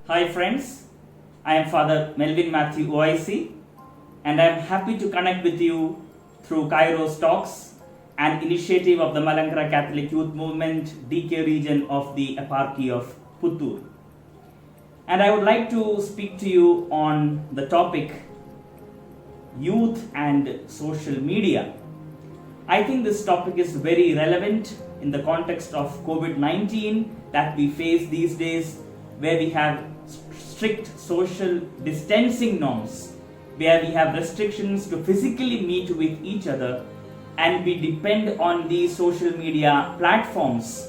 Hi friends, I am Father Melwin Mathew OIC and I am happy to connect with you through KAIROS Talks, an initiative of the Malankara Catholic Youth Movement DK region of the eparchy of Puttur. And I would like to speak to you on the topic youth and social media. I think this topic is very relevant in the context of COVID-19 that we face these days, where we have strict social distancing norms, where we have restrictions to physically meet with each other, and we depend on these social media platforms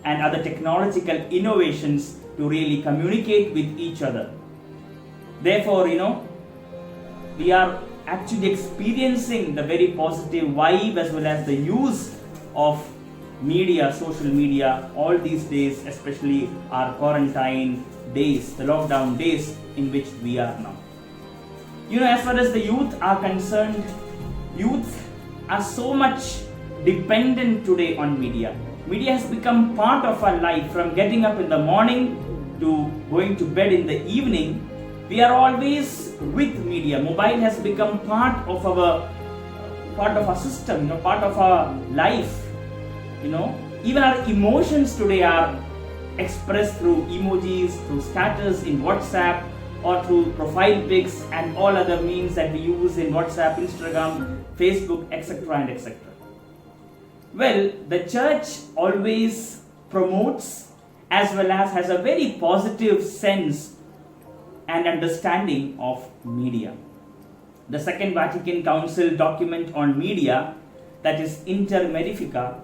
and other technological innovations to really communicate with each other. Therefore, we are actually experiencing the very positive vibe as well as the use of media, social media, all these days, especially our quarantine days, the lockdown days in which we are now. As far as the youth are concerned, youth are so much dependent today on media. Media has become part of our life. From getting up in the morning to going to bed in the evening, we are always with media. Mobile has become part of our system, part of our life. Even our emotions today are expressed through emojis, through status in WhatsApp, or through profile pics and all other means that we use in WhatsApp, Instagram, Facebook, etc. and etc. Well, the church always promotes as well as has a very positive sense and understanding of media. The Second Vatican Council document on media, that is Inter Mirifica,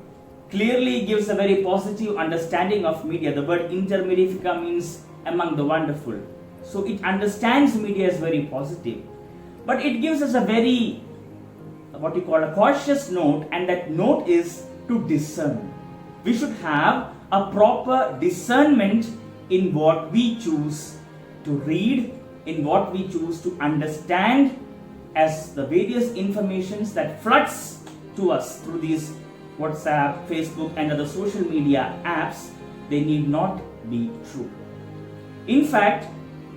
clearly gives a very positive understanding of media. The word Inter Mirifica means among the wonderful. So it understands media as very positive. But it gives us a very, a cautious note, and that note is to discern. We should have a proper discernment in what we choose to read, in what we choose to understand, as the various informations that floods to us through these WhatsApp, Facebook and other social media apps, they need not be true. In fact,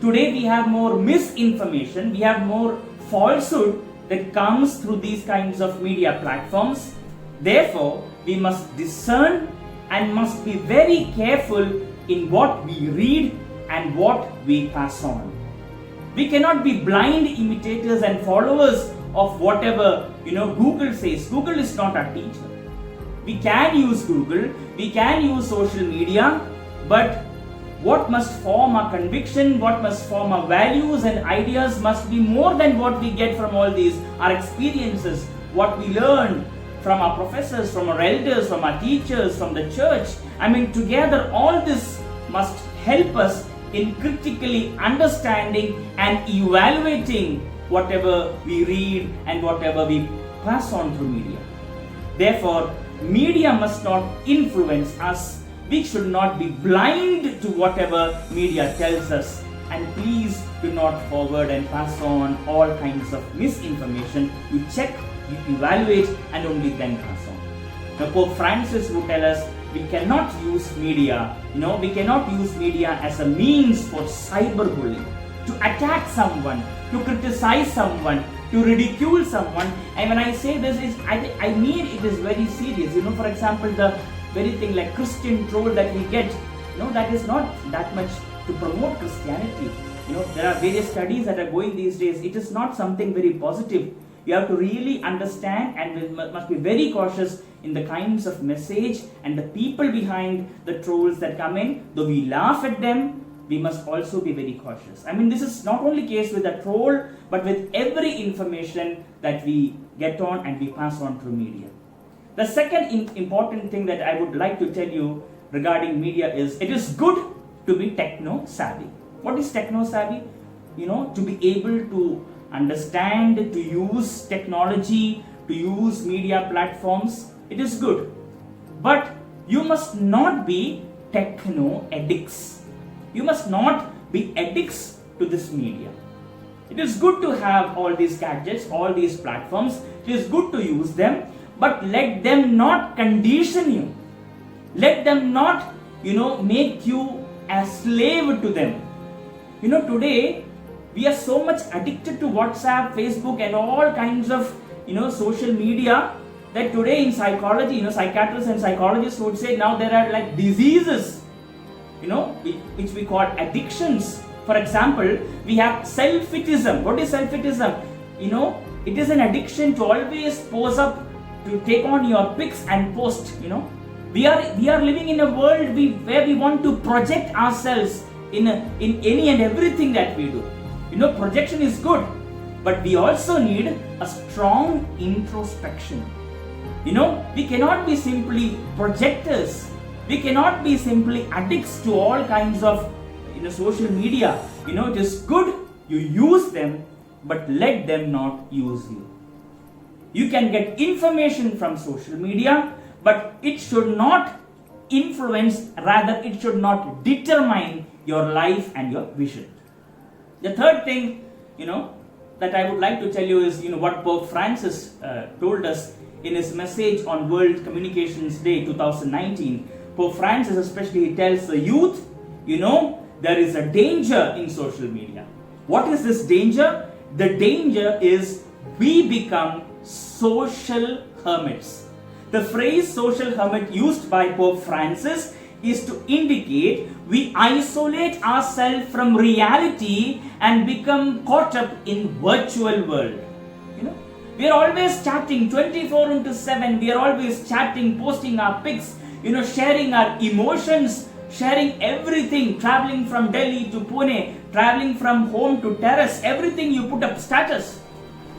today we have more misinformation, we have more falsehood that comes through these kinds of media platforms. Therefore, we must discern and must be very careful in what we read and what we pass on. We cannot be blind imitators and followers of whatever Google says. Google is not our teacher. We can use Google, we can use social media, but what must form our conviction, what must form our values and ideas must be more than what we get from all these, our experiences, what we learned from our professors, from our elders, from our teachers, from the church. Together all this must help us in critically understanding and evaluating whatever we read and whatever we pass on through media. Therefore, media must not influence us. We should not be blind to whatever media tells us. And please do not forward and pass on all kinds of misinformation. You check, you evaluate, and only then pass on. Now, Pope Francis would tell us we cannot use media, we cannot use media as a means for cyberbullying, to attack someone, to criticize someone, to ridicule someone. And when I say this, I mean it is very serious. For example, the very thing like Christian troll that we get, that is not that much to promote Christianity. There are various studies that are going these days. It is not something very positive. You have to really understand and we must be very cautious in the kinds of message and the people behind the trolls that come in. Though we laugh at them, we must also be very cautious. This is not only case with a troll, but with every information that we get on and we pass on through media. The second important thing that I would like to tell you regarding media is it is good to be techno-savvy. What is techno-savvy? To be able to understand, to use technology, to use media platforms. It is good. But you must not be techno-addicts. You must not be addicts to this media. It is good to have all these gadgets, all these platforms. It is good to use them, but let them not condition you. Let them not, make you a slave to them. Today we are so much addicted to WhatsApp, Facebook and all kinds of, social media, that today in psychology, psychiatrists and psychologists would say now there are like diseases, which we call addictions. For example, we have selfitism. What is selfitism? It is an addiction to always pose up, to take on your pics and post. We are living in a world where we want to project ourselves in any and everything that we do. Projection is good, but we also need a strong introspection. We cannot be simply projectors. We cannot be simply addicts to all kinds of social media. It is good you use them, but let them not use you. You can get information from social media, but it should not influence, rather it should not determine your life and your vision. The third thing, that I would like to tell you is, what Pope Francis told us in his message on World Communications Day 2019. Pope Francis especially, he tells the youth, there is a danger in social media. What is this danger? The danger is we become social hermits. The phrase social hermit used by Pope Francis is to indicate we isolate ourselves from reality and become caught up in virtual world. We are always chatting 24/7. We are always chatting, posting our pics, sharing our emotions, sharing everything, traveling from Delhi to Pune, traveling from home to terrace, everything you put up status.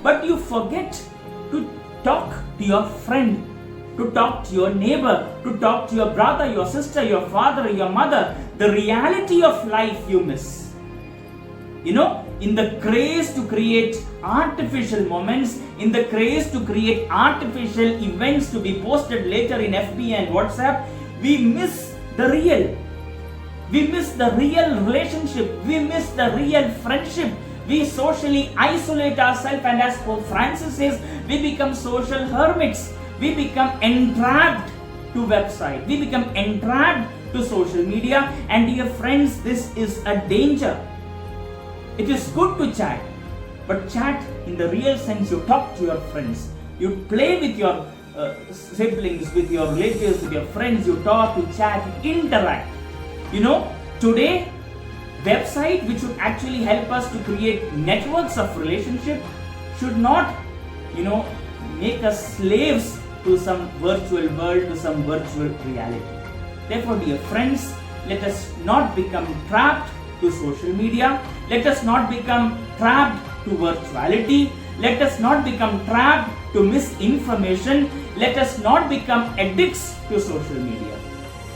But you forget to talk to your friend, to talk to your neighbor, to talk to your brother, your sister, your father, your mother. The reality of life you miss. In the craze to create artificial moments, in the craze to create artificial events to be posted later in FB and WhatsApp, we miss the real. We miss the real relationship. We miss the real friendship. We socially isolate ourselves, and as Pope Francis says, we become social hermits. We become entrapped to website. We become entrapped to social media. And dear friends, this is a danger. It is good to chat, but chat in the real sense. You talk to your friends. You play with your siblings, with your relatives, with your friends. You talk, you chat, you interact. Today, website which should actually help us to create networks of relationship should not, make us slaves to some virtual world, to some virtual reality. Therefore, dear friends, let us not become trapped to social media. Let us not become trapped to virtuality. Let us not become trapped to misinformation. Let us not become addicts to social media.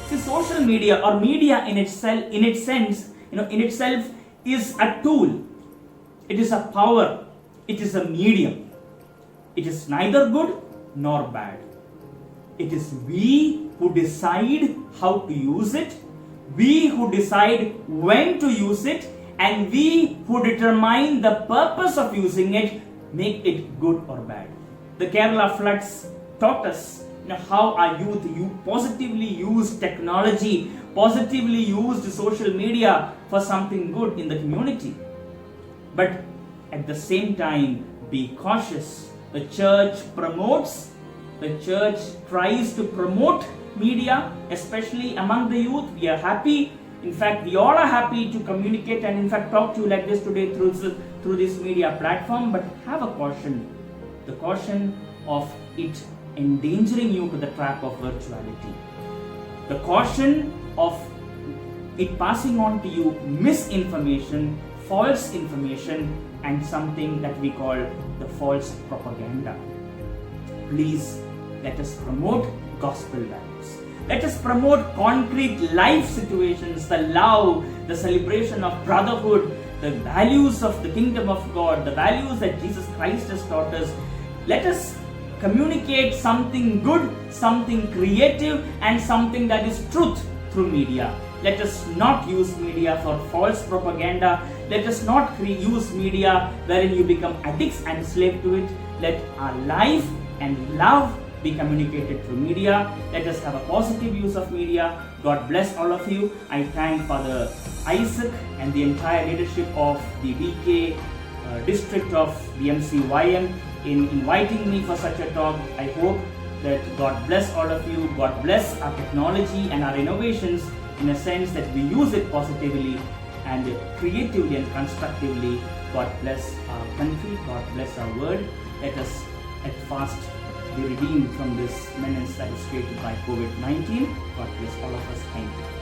See, social media or media in itself, in itself is a tool. It is a power. It is a medium. It is neither good nor bad. It is we who decide how to use it, we who decide when to use it, and we who determine the purpose of using it, make it good or bad. The Kerala floods taught us how our youth positively used technology, positively used social media for something good in the community. But at the same time, be cautious. The church tries to promote media, especially among the youth. We are happy. In fact, we all are happy to communicate and in fact talk to you like this today through this media platform. But have a caution. The caution of it endangering you to the trap of virtuality. The caution of it passing on to you misinformation, false information, and something that we call the false propaganda. Please let us promote gospel values. Let us promote concrete life situations, the love, the celebration of brotherhood, the values of the kingdom of God, the values that Jesus Christ has taught us. Let us communicate something good, something creative, and something that is truth through media. Let us not use media for false propaganda. Let us not use media wherein you become addicts and slave to it. Let our life and love be communicated through media. Let us have a positive use of media. God bless all of you. I thank Father Isaac and the entire leadership of the DK district of BMCYM in inviting me for such a talk. I hope that God bless all of you. God bless our technology and our innovations in a sense that we use it positively and creatively and constructively. God bless our country. God bless our world. Let us at fast be redeemed from this menace that is created by COVID-19. God bless all of us. Thank you.